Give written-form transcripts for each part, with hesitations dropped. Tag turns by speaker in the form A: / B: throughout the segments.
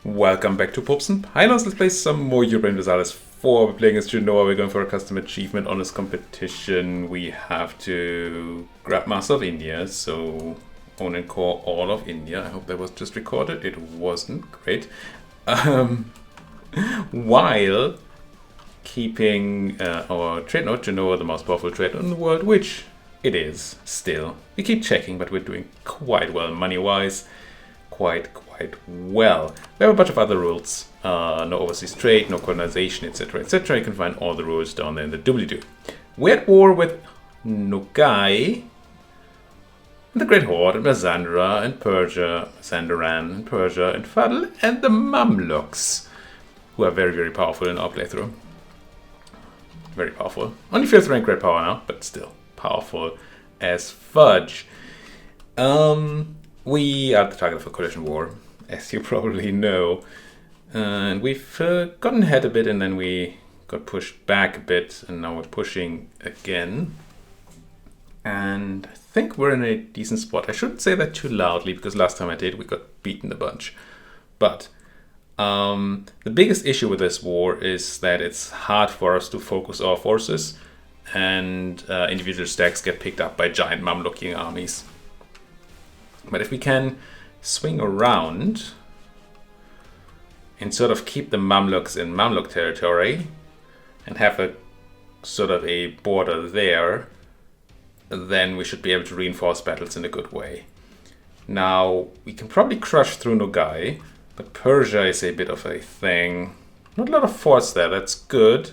A: Welcome back to Popes and Pylons. Let's play some more Europa Universalis 4. We're playing as Genoa. We're going for a custom achievement on this competition. We have to grab Master of India, so own and core all of India. I hope that was just recorded. It wasn't. Great. While keeping our trade node, Genoa, the most powerful trade node in the world, which it is still. We keep checking, but we're doing quite well money-wise. Quite well. We have a bunch of other rules. No overseas trade, no colonization, etc. etc. You can find all the rules down there in the doobly-doo. We're at war with Nogai, and the Great Horde, and Mazandra, and Persia, Sandaran, and Persia, and Fadl, and the Mamluks, who are very, very powerful in our playthrough. Very powerful. Only 5th rank great power now, but still powerful as fudge. We are the target of a collision war, as you probably know. And we've gotten ahead a bit, and then we got pushed back a bit, and now we're pushing again. And I think we're in a decent spot. I shouldn't say that too loudly, because last time I did, we got beaten a bunch. But the biggest issue with this war is that it's hard for us to focus our forces, and individual stacks get picked up by giant Mamlukian armies. But if we can swing around and sort of keep the Mamluks in Mamluk territory and have a sort of a border there, then we should be able to reinforce battles in a good way. Now, we can probably crush through Nogai, but Persia is a bit of a thing. Not a lot of forts there, that's good.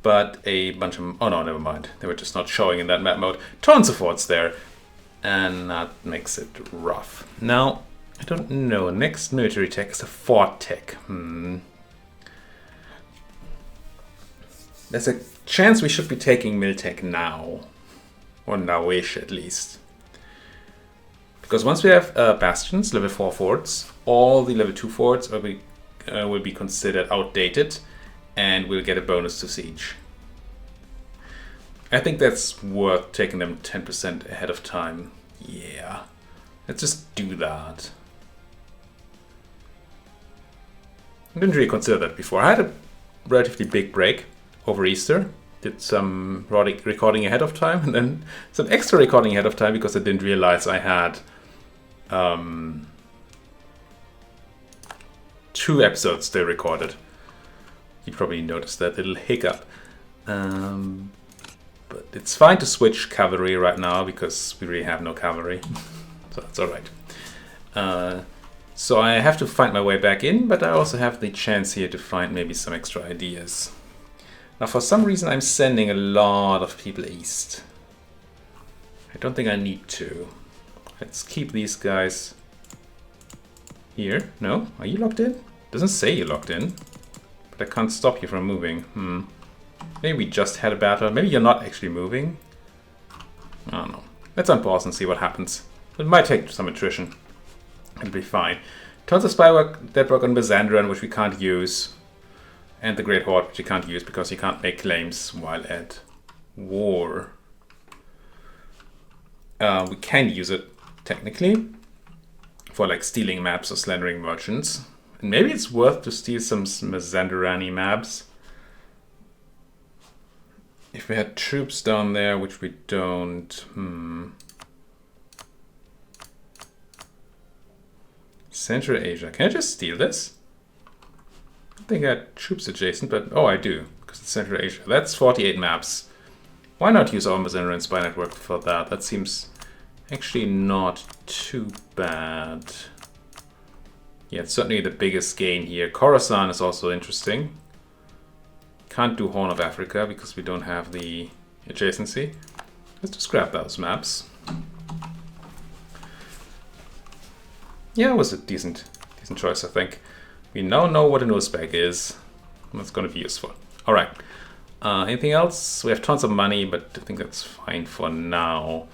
A: But a bunch of... oh no, never mind. They were just not showing in that map mode. Tons of forts there. And that makes it rough. Now, I don't know. Next military tech is a fort tech. There's a chance we should be taking Miltech now. Or nowish at least. Because once we have bastions, level 4 forts, all the level 2 forts will be considered outdated and we'll get a bonus to siege. I think that's worth taking them 10% ahead of time. Yeah, let's just do that. I didn't really consider that before. I had a relatively big break over Easter. Did some recording ahead of time and then some extra recording ahead of time because I didn't realize I had 2 episodes still recorded. You probably noticed that little hiccup. But it's fine to switch cavalry right now because we really have no cavalry. So that's alright. So I have to find my way back in, but I also have the chance here to find maybe some extra ideas. Now for some reason I'm sending a lot of people east. I don't think I need to. Let's keep these guys here. No? Are you locked in? Doesn't say you're locked in. But I can't stop you from moving. Maybe we just had a battle. Maybe you're not actually moving. I don't know. Let's unpause and see what happens. It might take some attrition. It'll be fine. Tons of spy work, dead work on Byzandrian, which we can't use. And the Great Horde, which you can't use because you can't make claims while at war. We can use it, technically, for like stealing maps or slandering merchants. And maybe it's worth to steal some Mazandarani maps. If we had troops down there, which we don't... Central Asia. Can I just steal this? I think I had troops adjacent, but... oh, I do, because it's Central Asia. That's 48 maps. Why not use our Mazandaran spy network for that? That seems actually not too bad. Yeah, it's certainly the biggest gain here. Khorasan is also interesting. Can't do Horn of Africa because we don't have the adjacency. Let's just grab those maps. Yeah, it was a decent choice, I think. We now know what an Uzbek is. That's going to be useful. All right. Anything else? We have tons of money, but I think that's fine for now.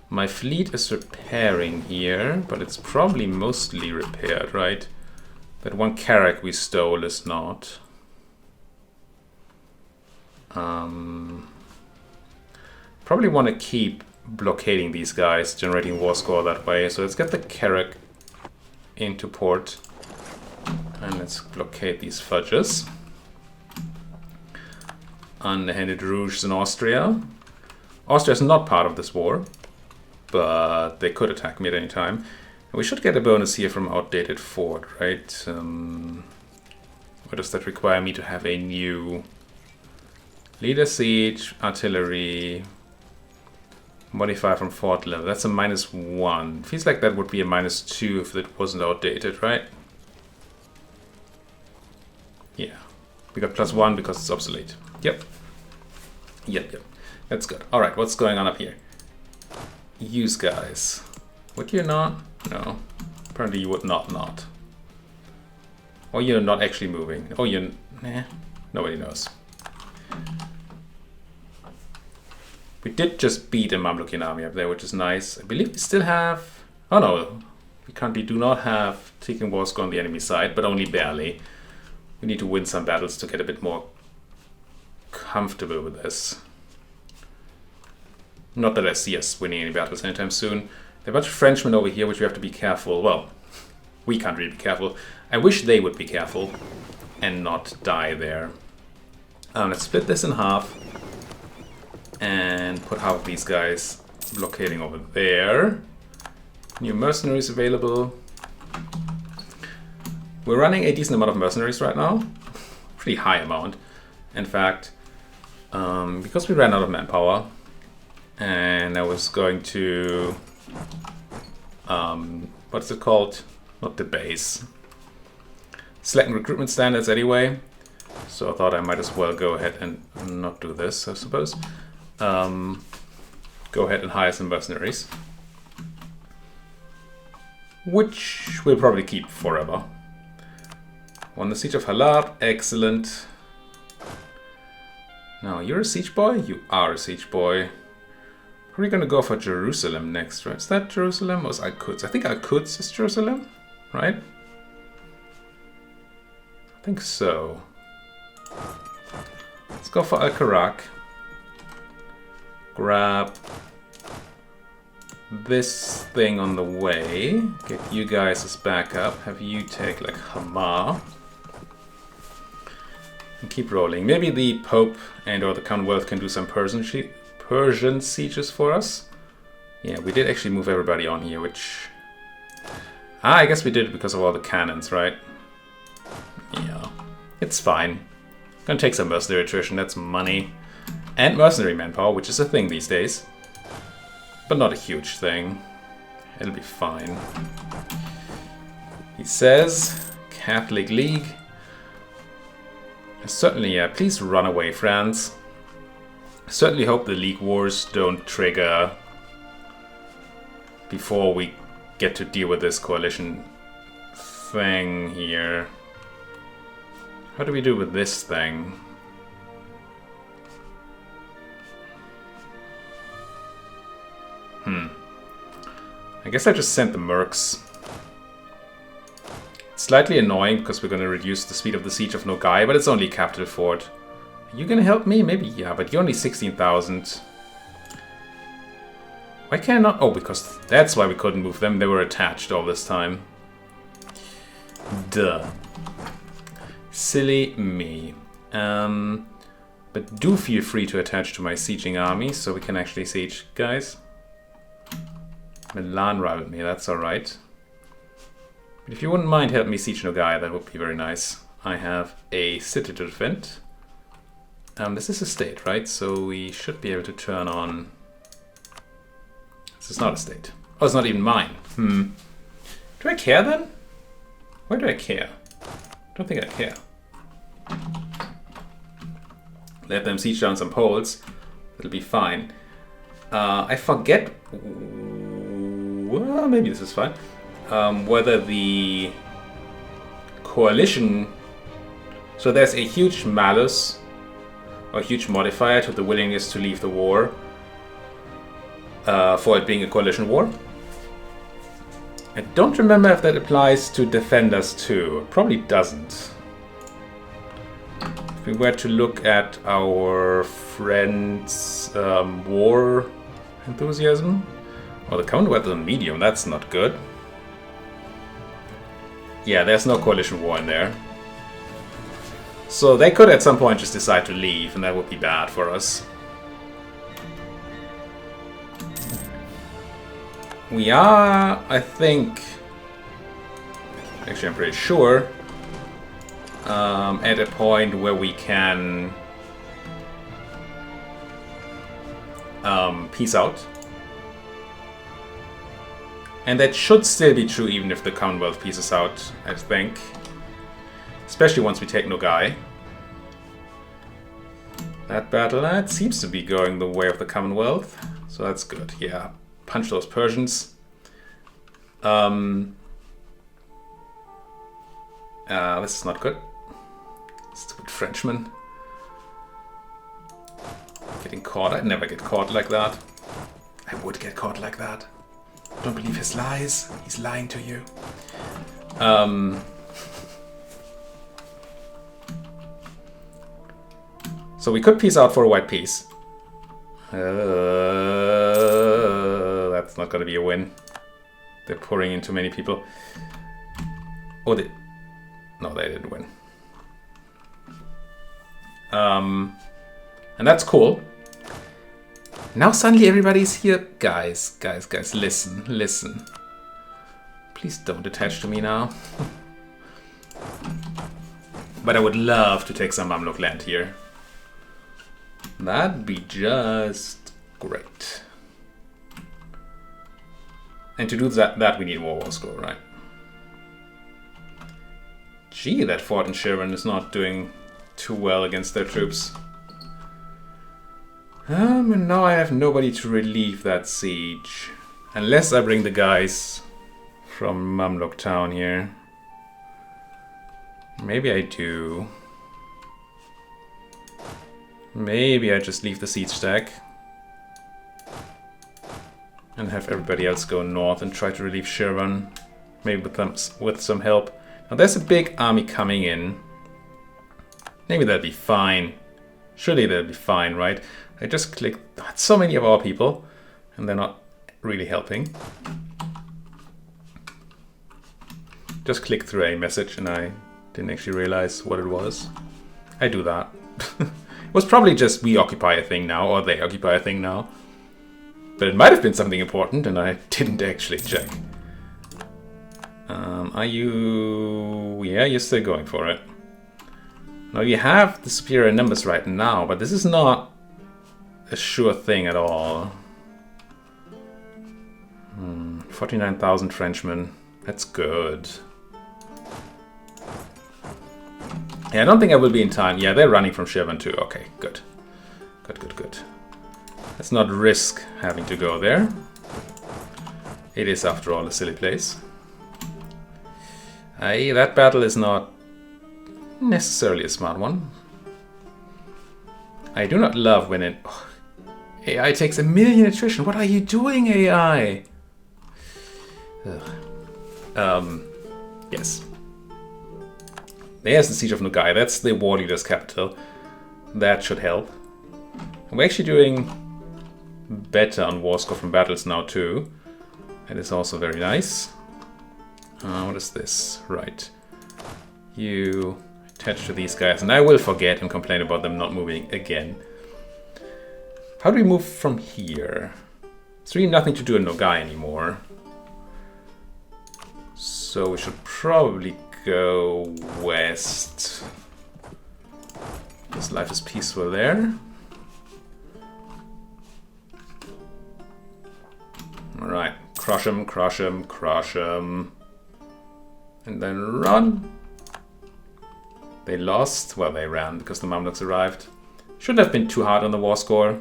A: My fleet is repairing here, but it's probably mostly repaired, right? That one carrack we stole is not. Probably want to keep blockading these guys, generating war score that way. So let's get the carrack into port. And let's blockade these fudges. Underhanded Rouges in Austria. Austria is not part of this war, but they could attack me at any time. And we should get a bonus here from outdated fort, right? What does that require me to have a new leader siege, artillery, modify from fort level? That's a -1. Feels like that would be a -2 if it wasn't outdated, right? Yeah, we got +1 because it's obsolete. Yep. Yep. That's good. Alright, what's going on up here? Use guys. Would you not? No. Apparently you would not. Or you're not actually moving. Oh, you're... Nah. Nobody knows. We did just beat a Mamlukian army up there, which is nice. I believe we still have... Oh no. We currently do not have Tekin Warsko on the enemy side, but only barely. We need to win some battles to get a bit more comfortable with this. Not that I see us winning any battles anytime soon. There are a bunch of Frenchmen over here, which we have to be careful. Well, we can't really be careful. I wish they would be careful and not die there. Let's split this in half and put half of these guys blockading over there. New mercenaries available. We're running a decent amount of mercenaries right now. Pretty high amount. In fact, because we ran out of manpower, and I was going to, what's it called? Not the base. Slacken recruitment standards anyway. So I thought I might as well go ahead and not do this, I suppose. Go ahead and hire some mercenaries. Which we'll probably keep forever. Won the siege of Halab, excellent. Now, you're a siege boy? You are a siege boy. We're gonna go for Jerusalem next, right? Is that Jerusalem or is Al-Quds? I think Al-Quds is Jerusalem, right? I think so. Let's go for Al-Karak. Grab this thing on the way. Get you guys as backup. Have you take like Hamar. And keep rolling. Maybe the Pope and or the Commonwealth can do some Persian sieges for us. Yeah, we did actually move everybody on here, which... I guess we did it because of all the cannons, right? Yeah, it's fine. Gonna take some mercenary attrition, that's money. And mercenary manpower, which is a thing these days. But not a huge thing. It'll be fine. He says, Catholic League. Certainly, yeah, please run away, France. Certainly hope the League Wars don't trigger before we get to deal with this coalition thing here. How do we do with this thing? I guess I just sent the mercs. It's slightly annoying because we're going to reduce the speed of the siege of Nogai, but it's only a capital fort. Are you going to help me? Maybe, yeah, but you're only 16,000. Why can't I not? Oh, because that's why we couldn't move them. They were attached all this time. Duh. Silly me. But do feel free to attach to my sieging army so we can actually siege, guys. Milan rivaled me, that's alright. But if you wouldn't mind helping me siege Nogai, that would be very nice. I have a city to defend. This is a state, right? So we should be able to turn on... This is not a state. Oh, it's not even mine. Do I care then? Why do I care? I don't think I care. Let them siege down some Poles. It'll be fine. I forget... Well, maybe this is fine. Whether the coalition... So there's a huge malus, or huge modifier to the willingness to leave the war for it being a coalition war. I don't remember if that applies to defenders too. It probably doesn't. If we were to look at our friends' war enthusiasm, or the Commonwealth on medium, that's not good. Yeah, there's no coalition war in there. So they could at some point just decide to leave, and that would be bad for us. We are, I think... Actually, I'm pretty sure... at a point where we can... peace out. And that should still be true even if the Commonwealth pieces out, I think. Especially once we take Nogai. That battle, that seems to be going the way of the Commonwealth. So that's good, yeah. Punch those Persians. This is not good. Stupid Frenchman. Getting caught. I'd never get caught like that. I would get caught like that. Don't believe his lies. He's lying to you. So we could peace out for a white peace. That's not going to be a win. They're pouring in too many people. Oh, no, they didn't win. And that's cool. Now suddenly everybody's here. Guys, listen. Please don't attach to me now. But I would love to take some Mamluk land here. That'd be just great. And to do that we need more war score, right? Gee, that fort in Shirvan is not doing too well against their troops. And now I have nobody to relieve that siege. Unless I bring the guys from Mamluk town here. Maybe I do. Maybe I just leave the siege stack. And have everybody else go north and try to relieve Shirvan. Maybe with some help. Now there's a big army coming in. Maybe that'll be fine. Surely that'll be fine, right? I just clicked so many of our people, and they're not really helping. Just clicked through a message and I didn't actually realize what it was. I do that. It was probably just we occupy a thing now, or they occupy a thing now. But it might have been something important and I didn't actually check. Are you... Yeah, you're still going for it. Now you have the superior numbers right now, but this is not a sure thing at all. 49,000 Frenchmen. That's good. Yeah, I don't think I will be in time. Yeah, they're running from Shirvan too. Okay, good. Good. Let's not risk having to go there. It is, after all, a silly place. That battle is not necessarily a smart one. I do not love when it... Oh, AI takes 1 million attrition. What are you doing, AI? Yes. There's the Siege of Nogai. That's the war leader's capital. That should help. And we're actually doing better on war score from battles now too. That is also very nice. What is this? Right. You attach to these guys, and I will forget and complain about them not moving again. How do we move from here? There's really nothing to do in Nogai anymore. So we should probably go west. Because life is peaceful there. Alright, crush 'em. And then run. They lost. Well, they ran because the Mamluks arrived. Shouldn't have been too hard on the war score.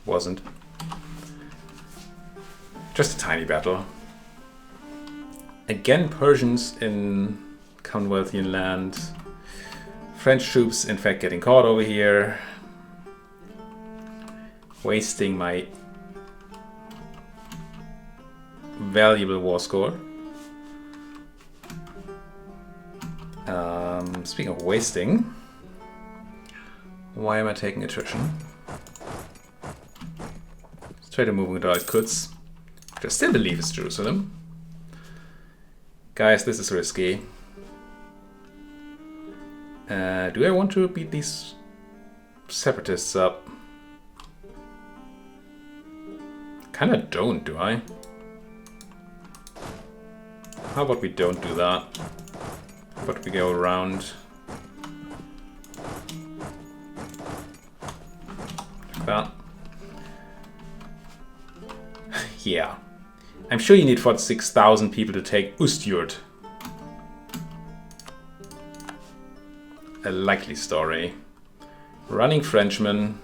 A: Wasn't. Just a tiny battle. Again, Persians in Commonwealthian land. French troops, in fact, getting caught over here. Wasting my valuable war score. Speaking of wasting, why am I taking attrition? Let's try to move without Quds, which I still believe is Jerusalem. Guys, this is risky. Do I want to beat these separatists up? Kinda don't, do I? How about we don't do that? But we go around like that. Yeah. I'm sure you need 46,000 people to take Ustjord. A likely story. Running Frenchman.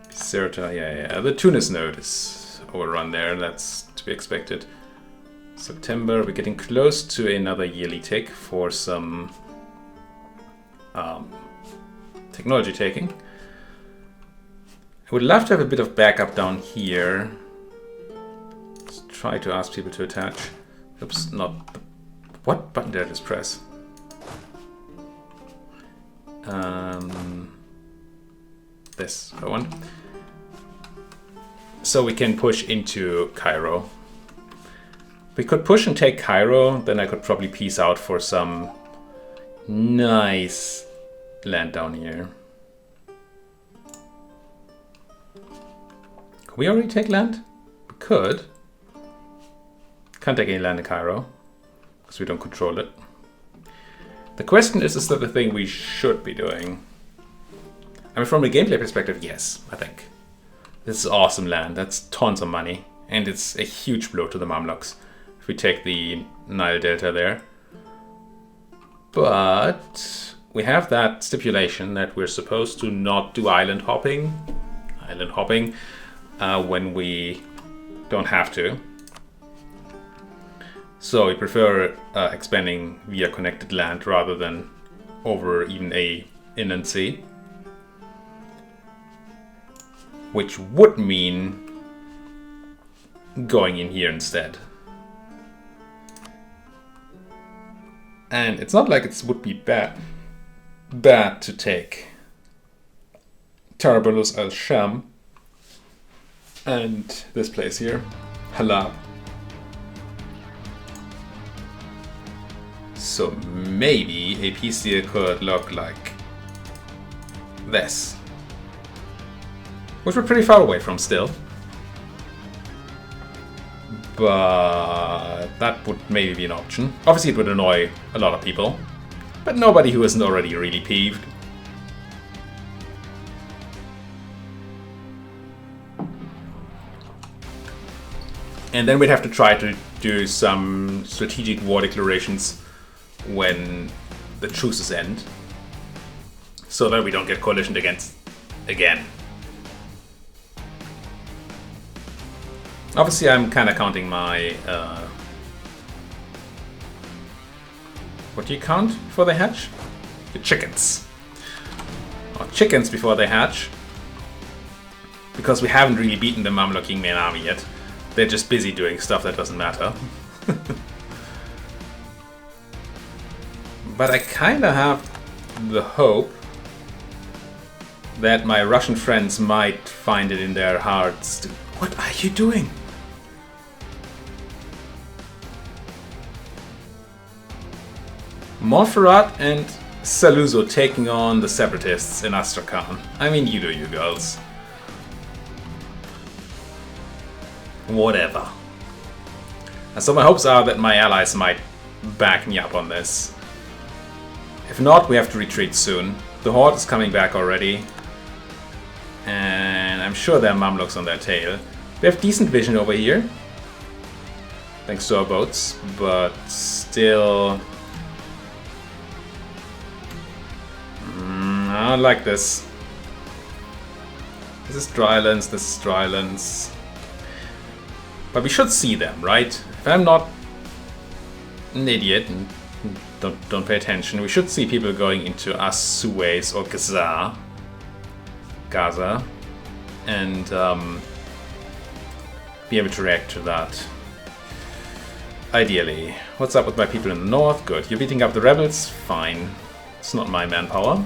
A: Biserta, yeah. The Tunis node is overrun there. That's to be expected. September, we're getting close to another yearly tick for some technology taking. I would love to have a bit of backup down here. Let's try to ask people to attach. Oops, not the... What button did I just press? This, I want. So we can push into Cairo. We could push and take Cairo, then I could probably peace out for some nice land down here. Can we already take land? We could. Can't take any land in Cairo, because we don't control it. The question is that the thing we should be doing? I mean, from a gameplay perspective, yes, I think. This is awesome land, that's tons of money, and it's a huge blow to the Mamluks if we take the Nile Delta there. But we have that stipulation that we're supposed to not do island hopping when we don't have to. So we prefer expanding via connected land rather than over even a inland sea. Which would mean going in here instead. And it's not like it would be bad to take Tarabulus al-Sham and this place here, Halab. So maybe a piece here could look like this. Which we're pretty far away from still. But that would maybe be an option. Obviously it would annoy a lot of people. But nobody who isn't already really peeved. And then we'd have to try to do some strategic war declarations when the truces end. So that we don't get coalitioned against again. Obviously, I'm kind of counting my... what do you count before they hatch? The chickens. Or chickens before they hatch. Because we haven't really beaten the Mamluking main army yet. They're just busy doing stuff that doesn't matter. But I kind of have the hope that my Russian friends might find it in their hearts to... What are you doing? Montferrat and Saluzzo taking on the separatists in Astrakhan. I mean, you do you girls. Whatever. And so my hopes are that my allies might back me up on this. If not, we have to retreat soon. The horde is coming back already. And I'm sure there are Mamluks on their tail. We have decent vision over here. Thanks to our boats, but still... I don't like this. This is drylands, this is drylands. But we should see them, right? If I'm not an idiot and don't pay attention, we should see people going into Suez or Gaza, and be able to react to that. Ideally. What's up with my people in the north? Good. You're beating up the rebels? Fine. It's not my manpower.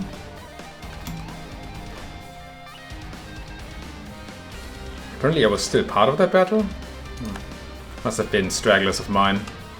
A: Apparently I was still part of that battle? Must have been stragglers of mine.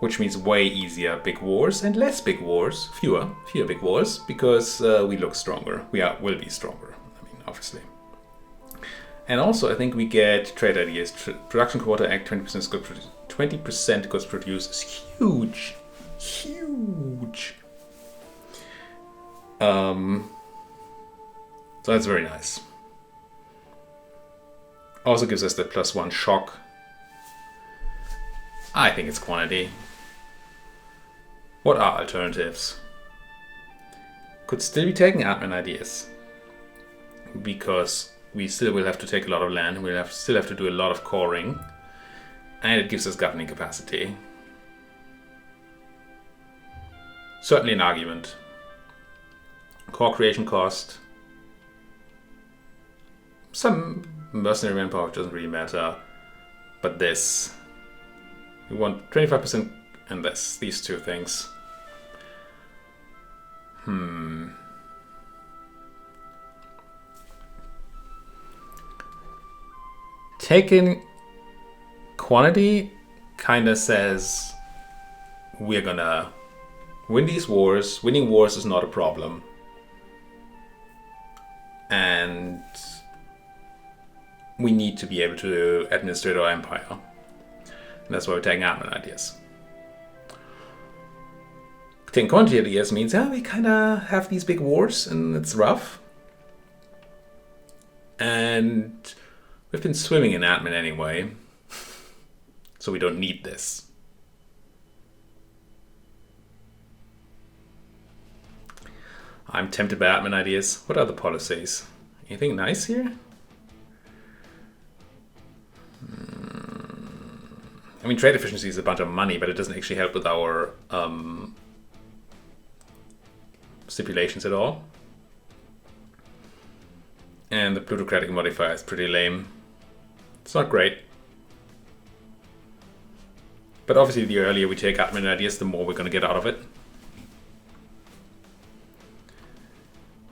A: which means way easier big wars and less big wars, fewer big wars, because we look stronger. We will be stronger, I mean, obviously. And also, I think we get trade ideas. Production quota act 20% goods produced. 20% goods produced is huge. Huge. So that's very nice. Also gives us the +1 shock. I think it's quantity. What are alternatives? Could still be taking admin ideas, because we still will have to take a lot of land, we'll still have to do a lot of coring, and it gives us governing capacity. Certainly an argument. Core creation cost. Some mercenary manpower doesn't really matter, but this. We want 25% and this, these two things. Taking quantity kind of says we're gonna win these wars. Winning wars is not a problem. And we need to be able to administrate our empire. And that's why we're taking admin ideas. Taking quantity ideas means, we kind of have these big wars and it's rough. And we've been swimming in admin anyway, so we don't need this. I'm tempted by admin ideas. What other policies? Anything nice here? I mean, trade efficiency is a bunch of money, but it doesn't actually help with our stipulations at all. And the plutocratic modifier is pretty lame. It's not great. But obviously the earlier we take admin ideas, the more we're going to get out of it.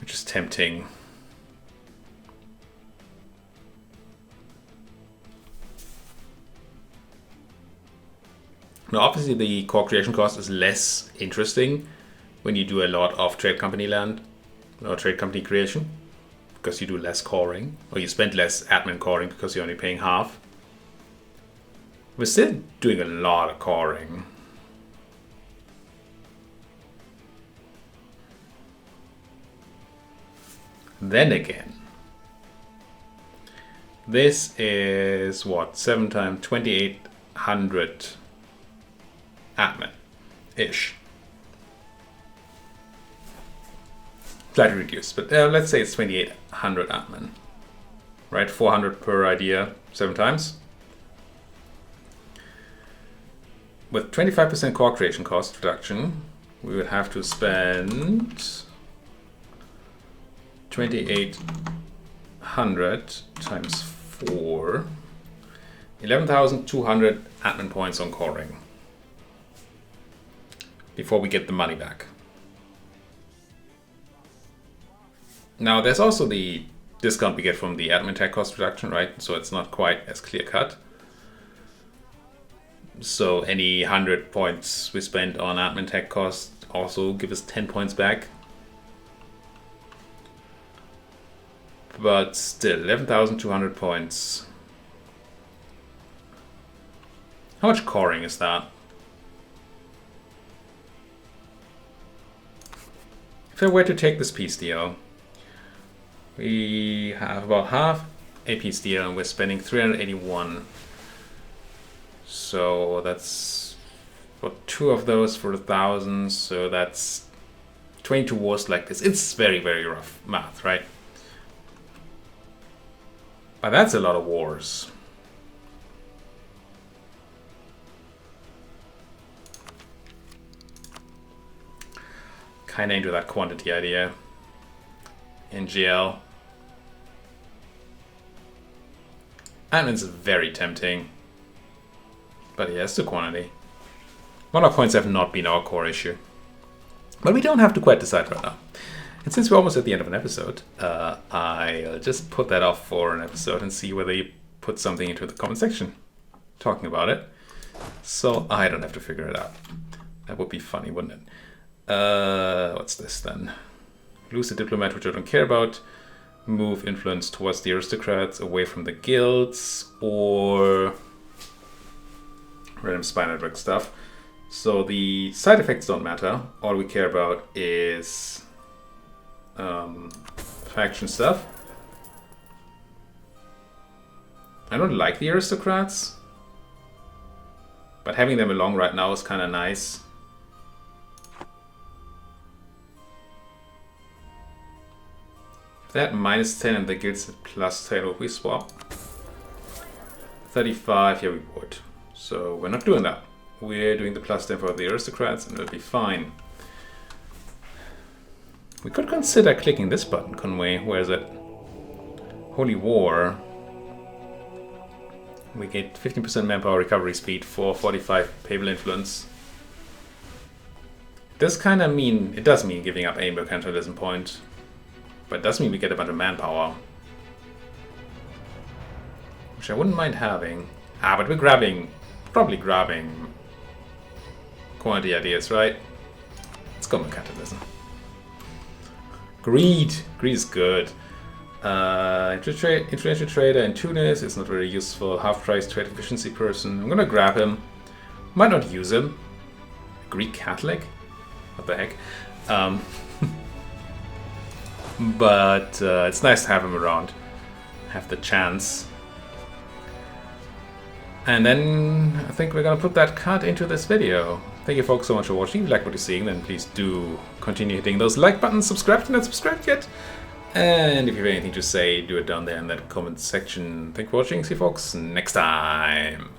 A: Which is tempting. Now obviously the core creation cost is less interesting when you do a lot of trade company land or trade company creation, because you do less coring, or you spend less admin coring because you're only paying half. We're still doing a lot of coring. Then again, this is what, 7 times 2800 admin-ish. Slightly reduced, but let's say it's 2800 admin. Right, 400 per idea, 7 times. With 25% core creation cost reduction, we would have to spend 2800 times 4, 11,200 admin points on coring before we get the money back. Now there's also the discount we get from the admin tech cost reduction, right? So it's not quite as clear cut. So any 100 points we spend on admin tech cost also give us 10 points back. But still, 11,200 points. How much coring is that? If I were to take this peace deal, we have about half a peace deal and we're spending 381. So that's what, 2 of those for 1,000. So that's 22 wars like this. It's very, very rough math, right? But that's a lot of wars. Kinda into that quantity idea. NGL. Admin's very tempting. But yeah, it's the quantity. Monarch points have not been our core issue. But we don't have to quite decide right now. And since we're almost at the end of an episode, I'll just put that off for an episode and see whether you put something into the comment section talking about it. So I don't have to figure it out. That would be funny, wouldn't it? What's this then? Lose the diplomat, which I don't care about. Move influence towards the aristocrats, away from the guilds, or random spy network stuff. So the side effects don't matter. All we care about is faction stuff. I don't like the aristocrats, but having them along right now is kind of nice. If they had -10 and the guilds at +10, would we swap? 35, yeah we would. So we're not doing that. We're doing the +10 for the aristocrats and it'll be fine. We could consider clicking this button, couldn't we? Where is it? Holy War. We get 15% manpower recovery speed for 45 papal influence. It does kind of mean, it does mean giving up a mercantilism point. But it does mean we get a bunch of manpower. Which I wouldn't mind having. Ah, but we're grabbing, probably grabbing quantity ideas, right? Let's go mercantilism. Greed! Greed is good. International trader in Tunis is not very useful. Half-price trade efficiency person. I'm gonna grab him. Might not use him. Greek Catholic? What the heck? But it's nice to have him around. Have the chance. And then I think we're gonna put that cut into this video. Thank you folks so much for watching. If you like what you're seeing, then please do continue hitting those like buttons. Subscribe if you're not subscribed yet. And if you have anything to say, do it down there in that comment section. Thank you for watching. See you folks next time.